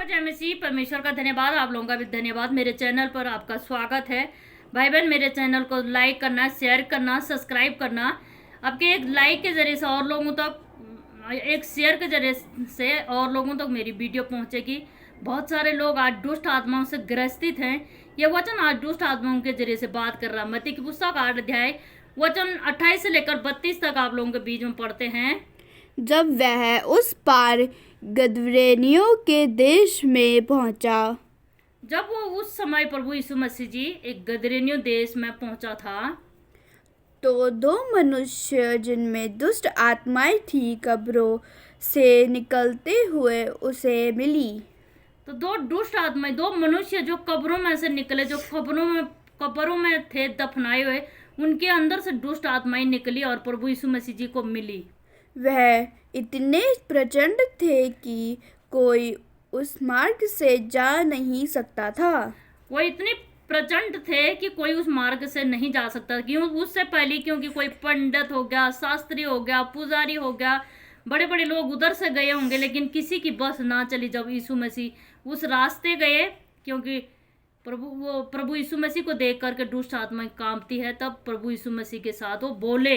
जय मसीह। परमेश्वर का धन्यवाद, आप लोगों का भी धन्यवाद। मेरे चैनल पर आपका स्वागत है। भाई बहन, मेरे चैनल को लाइक करना, शेयर करना, सब्सक्राइब करना। आपके एक लाइक के जरिए से और लोगों तक, एक शेयर के जरिए से और लोगों तक मेरी वीडियो पहुंचेगी। बहुत सारे लोग आज दुष्ट आत्माओं से ग्रसित हैं। यह वचन आज दुष्ट आत्माओं के जरिए से बात कर रहा है। मत्ती की पुस्तक 8 अध्याय वचन 28 से लेकर 32 तक आप लोगों के बीच में पढ़ते हैं। जब वह उस पार गदरेनियों के देश में पहुंचा। जब वो उस समय प्रभु यीशु मसीह जी एक गदरेनियों देश में पहुंचा था, तो दो मनुष्य जिनमें दुष्ट आत्माएं थी कब्रों से निकलते हुए उसे मिली। तो दो दुष्ट आत्माएं, दो मनुष्य जो कब्रों में से निकले, जो कब्रों में थे दफनाए हुए, उनके अंदर से दुष्ट आत्माएं निकली और प्रभु यीशु मसीह जी को मिली। वह इतने प्रचंड थे कि कोई उस मार्ग से जा नहीं सकता था। वो इतने प्रचंड थे कि कोई उस मार्ग से नहीं जा सकता। क्यों? उससे पहले क्योंकि कोई पंडित हो गया, शास्त्री हो गया, पुजारी हो गया, बड़े बड़े लोग उधर से गए होंगे, लेकिन किसी की बस ना चली जब यीशु मसीह उस रास्ते गए। क्योंकि प्रभु यीशु मसीह को देख करके दुष्ट आत्मा कांपती है। तब प्रभु यीशु मसीह के साथ वो बोले,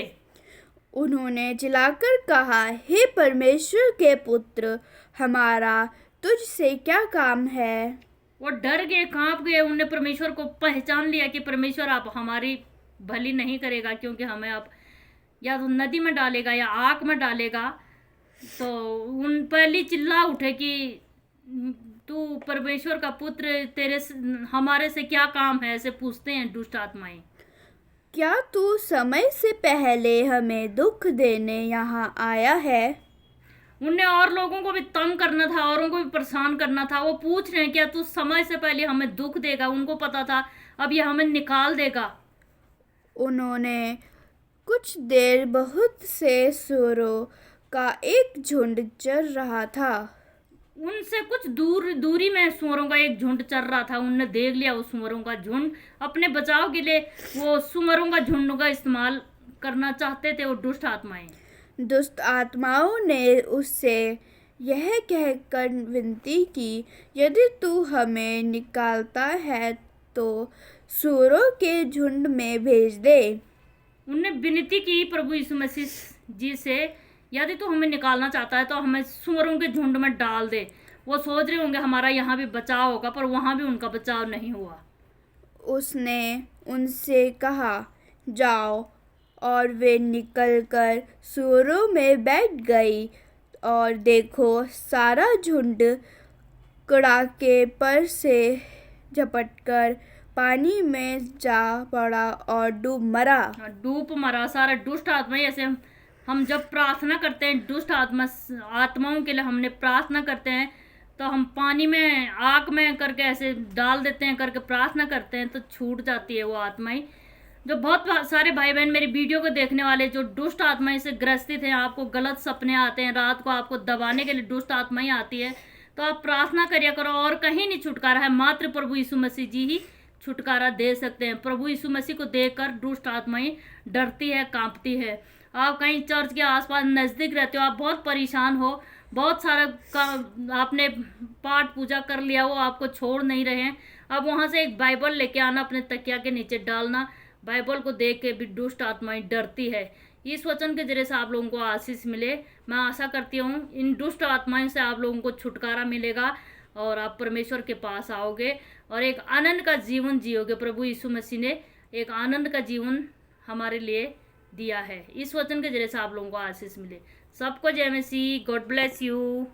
उन्होंने चिल्लाकर कहा, हे परमेश्वर के पुत्र, हमारा तुझसे क्या काम है। वो डर गए, कांप गए। उन्होंने परमेश्वर को पहचान लिया कि परमेश्वर आप हमारी भली नहीं करेगा, क्योंकि हमें आप या तो नदी में डालेगा या आग में डालेगा। तो उन पहली चिल्ला उठे कि तू परमेश्वर का पुत्र, हमारे से क्या काम है, ऐसे पूछते हैं दुष्ट आत्माएं। क्या तू समय से पहले हमें दुख देने यहाँ आया है? उन्हें और लोगों को भी तंग करना था, औरों को भी परेशान करना था। वो पूछ रहे हैं क्या तू समय से पहले हमें दुख देगा? उनको पता था अब ये हमें निकाल देगा। उन्होंने कुछ देर बहुत से सूअरों का एक झुंड चर रहा था। उनसे कुछ दूरी में सुअरों का एक झुंड चल रहा था। उनने देख लिया उस सुअरों का झुंड। अपने बचाव के लिए वो सुअरों का झुंड का इस्तेमाल करना चाहते थे वो दुष्ट आत्माएं। दुष्ट आत्माओं ने उससे यह कहकर विनती की, यदि तू हमें निकालता है तो सूअरों के झुंड में भेज दे। उनने विनती की प्रभु यीशु मसीह जी से, यदि तू हमें निकालना चाहता है तो हमें सुअरों के झुंड में डाल दे। वो सोच रहे होंगे हमारा यहाँ भी बचाव होगा, पर वहाँ भी उनका बचाव नहीं हुआ। उसने उनसे कहा, जाओ। और वे निकलकर सूअरों में बैठ गई। और देखो, सारा झुंड कड़ाके पर से झपटकर पानी में जा पड़ा और डूब मरा। सारा दुष्ट आत्मा। ऐसे हम जब प्रार्थना करते हैं दुष्ट आत्माओं के लिए, हमने प्रार्थना करते हैं तो हम पानी में, आग में करके ऐसे डाल देते हैं, करके प्रार्थना करते हैं तो छूट जाती है वो आत्माएं। जो बहुत सारे भाई बहन मेरी वीडियो को देखने वाले जो दुष्ट आत्माएं से ग्रसित हैं, आपको गलत सपने आते हैं, रात को आपको दबाने के लिए दुष्ट आत्माएं आती है, तो आप प्रार्थना करिया करो। और कहीं नहीं छुटकारा है, मात्र प्रभु यीशु मसीह जी ही छुटकारा दे सकते हैं। प्रभु यीशु मसीह को देखकर दुष्ट आत्माएं डरती है, कांपती है। आप कहीं चर्च के आसपास नज़दीक रहते हो, आप बहुत परेशान हो, बहुत सारा आपने पाठ पूजा कर लिया, वो आपको छोड़ नहीं रहे हैं। अब वहाँ से एक बाइबल लेके आना, अपने तकिया के नीचे डालना। बाइबल को देख के भी दुष्ट आत्माएं डरती है। इस वचन के जरिए से आप लोगों को आशीष मिले। मैं आशा करती हूँ इन दुष्ट आत्माओं से आप लोगों को छुटकारा मिलेगा और आप परमेश्वर के पास आओगे और एक आनंद का जीवन जियोगे। प्रभु यीशु मसीह ने एक आनंद का जीवन हमारे लिए दिया है। इस वचन के जरिए से आप लोगों को आशीष मिले। सबको जय मसीह। God bless you.